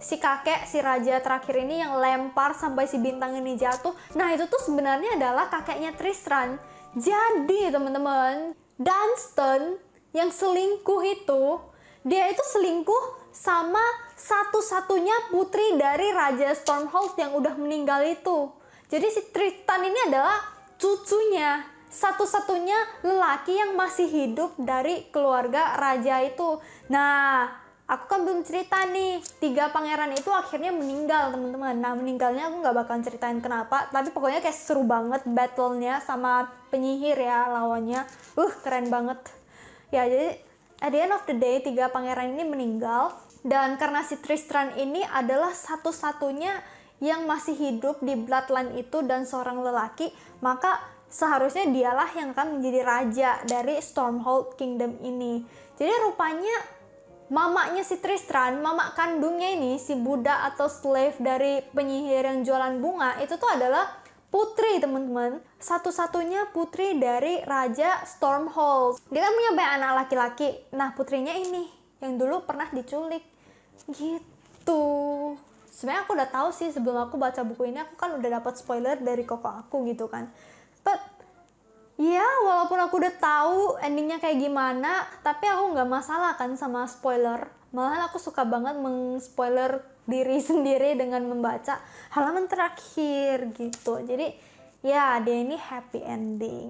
si kakek, si raja terakhir ini yang lempar sampai si bintang ini jatuh. Nah, itu tuh sebenarnya adalah kakeknya Tristram. Jadi teman-teman, Dunstan yang selingkuh itu, dia itu selingkuh sama satu-satunya putri dari Raja Stormhold yang udah meninggal itu. Jadi si Tristan ini adalah cucunya, satu-satunya lelaki yang masih hidup dari keluarga raja itu. Nah, aku kan belum cerita nih, 3 pangeran itu akhirnya meninggal teman-teman. Nah, meninggalnya aku nggak bakalan ceritain kenapa, tapi pokoknya kayak seru banget battle-nya sama penyihir ya lawannya. Keren banget. Ya, jadi at the end of the day 3 pangeran ini meninggal, dan karena si Tristram ini adalah satu-satunya yang masih hidup di bloodline itu dan seorang lelaki, maka seharusnya dialah yang akan menjadi raja dari Stormhold Kingdom ini. Jadi rupanya mamanya si Tristram, mama kandungnya ini, si budak atau slave dari penyihir yang jualan bunga, itu tuh adalah putri teman-teman, satu-satunya putri dari Raja Stormhold. Dia kan punya banyak anak laki-laki. Nah, putrinya ini yang dulu pernah diculik gitu. Sebenarnya aku udah tahu sih sebelum aku baca buku ini, aku kan udah dapat spoiler dari koko aku gitu kan. But ya, walaupun aku udah tahu endingnya kayak gimana, tapi aku nggak masalah kan sama spoiler. Malahan aku suka banget meng-spoiler diri sendiri dengan membaca halaman terakhir gitu. Jadi ya, dia ini happy ending.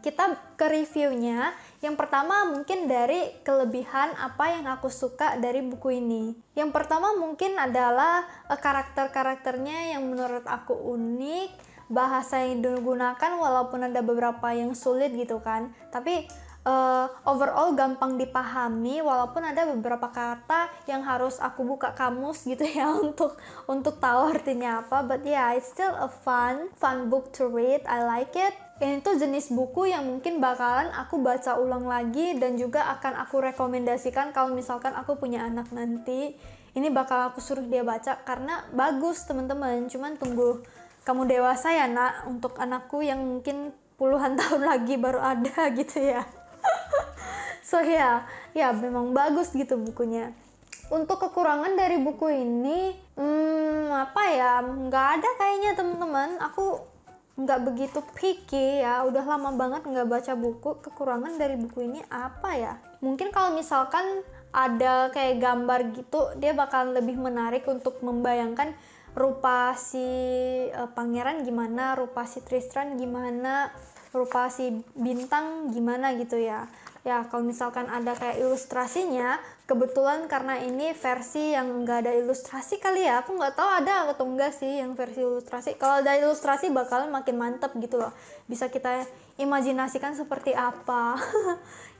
Kita ke reviewnya. Yang pertama mungkin dari kelebihan apa yang aku suka dari buku ini. Yang pertama mungkin adalah karakter-karakternya yang menurut aku unik, bahasa yang digunakan walaupun ada beberapa yang sulit gitu kan, tapi overall gampang dipahami walaupun ada beberapa kata yang harus aku buka kamus gitu ya untuk tahu artinya apa. But yeah, it's still a fun book to read. I like it. Ini tuh jenis buku yang mungkin bakalan aku baca ulang lagi dan juga akan aku rekomendasikan kalau misalkan aku punya anak nanti. Ini bakal aku suruh dia baca karena bagus teman-teman. Cuman tunggu kamu dewasa ya nak, untuk anakku yang mungkin puluhan tahun lagi baru ada gitu ya. So ya memang bagus gitu bukunya. Untuk kekurangan dari buku ini, apa ya, nggak ada kayaknya teman-teman. Aku nggak begitu picky ya, udah lama banget nggak baca buku. Kekurangan dari buku ini apa ya? Mungkin kalau misalkan ada kayak gambar gitu, dia bakalan lebih menarik untuk membayangkan rupa si pangeran gimana, rupa si Tristan gimana, rupa si bintang gimana gitu ya. Ya kalau misalkan ada kayak ilustrasinya, kebetulan karena ini versi yang nggak ada ilustrasi kali ya, aku nggak tahu ada atau enggak sih yang versi ilustrasi. Kalau ada ilustrasi bakalan makin mantep gitu loh, bisa kita imajinasikan seperti apa.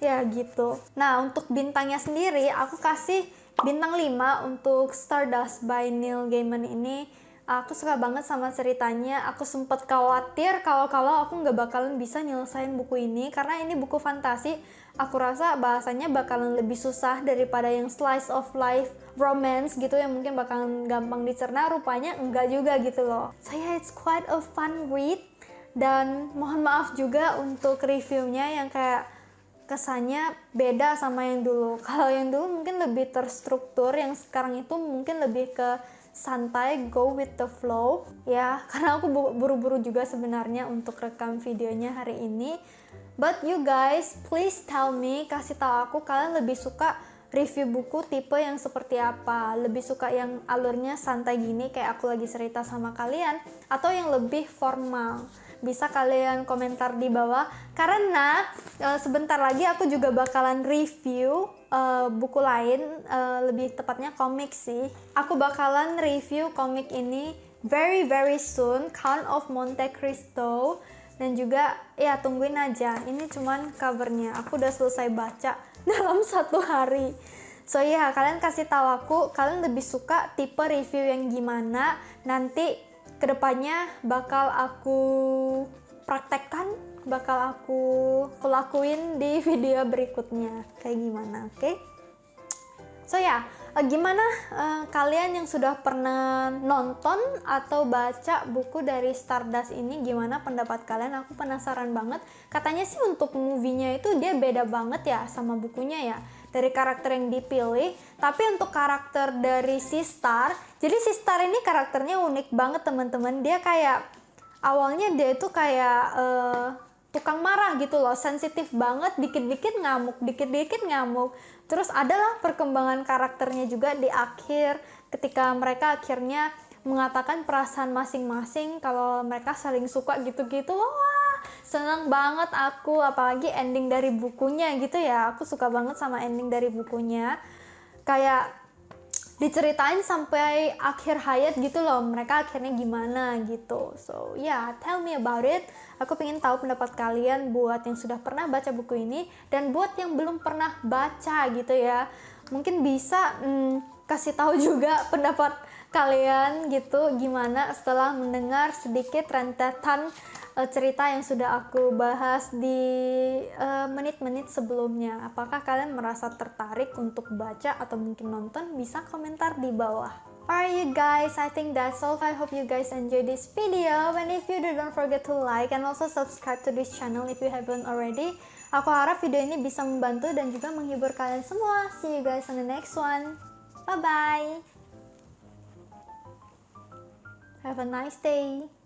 Ya gitu. Nah untuk bintangnya sendiri aku kasih bintang 5 untuk Stardust by Neil Gaiman ini. Aku suka banget sama ceritanya. Aku sempet khawatir kalau aku nggak bakalan bisa nyelesain buku ini karena ini buku fantasi. Aku rasa bahasanya bakalan lebih susah daripada yang slice of life romance gitu yang mungkin bakalan gampang dicerna. Rupanya enggak juga gitu loh. So yeah, it's quite a fun read. Dan mohon maaf juga untuk reviewnya yang kayak kesannya beda sama yang dulu. Kalau yang dulu mungkin lebih terstruktur, yang sekarang itu mungkin lebih ke santai, go with the flow ya, karena aku buru-buru juga sebenarnya untuk rekam videonya hari ini. But you guys, please tell me, kasih tahu aku kalian lebih suka review buku tipe yang seperti apa, lebih suka yang alurnya santai gini kayak aku lagi cerita sama kalian, atau yang lebih formal. Bisa kalian komentar di bawah, karena sebentar lagi aku juga bakalan review buku lain, lebih tepatnya komik sih. Aku bakalan review komik ini very soon, Count of Monte Cristo. Dan juga ya tungguin aja, ini cuman covernya, aku udah selesai baca dalam 1 hari. So ya, kalian kasih tahu aku kalian lebih suka tipe review yang gimana. Nanti kedepannya bakal aku praktekkan, bakal aku lakuin di video berikutnya kayak gimana, oke? So ya, gimana kalian yang sudah pernah nonton atau baca buku dari Stardust ini, gimana pendapat kalian? Aku penasaran banget. Katanya sih untuk movie-nya itu dia beda banget ya sama bukunya ya, dari karakter yang dipilih. Tapi untuk karakter dari si Star, jadi si Star ini karakternya unik banget teman-teman. Dia kayak awalnya dia itu kayak tukang marah gitu loh, sensitif banget, dikit-dikit ngamuk. Terus adalah perkembangan karakternya juga di akhir, ketika mereka akhirnya mengatakan perasaan masing-masing kalau mereka saling suka gitu-gitu. Wah, seneng banget aku, apalagi ending dari bukunya gitu ya. Aku suka banget sama ending dari bukunya, kayak diceritain sampai akhir hayat gitu loh, mereka akhirnya gimana gitu. So yeah, tell me about it. Aku pengen tahu pendapat kalian buat yang sudah pernah baca buku ini dan buat yang belum pernah baca gitu ya. Mungkin bisa kasih tahu juga pendapat kalian gitu, gimana setelah mendengar sedikit rentetan cerita yang sudah aku bahas di menit-menit sebelumnya. Apakah kalian merasa tertarik untuk baca atau mungkin nonton? Bisa komentar di bawah. Alright you guys, I think that's all. I hope you guys enjoy this video. And if you do, don't forget to like and also subscribe to this channel if you haven't already. Aku harap video ini bisa membantu dan juga menghibur kalian semua. See you guys on the next one. Bye bye. Have a nice day.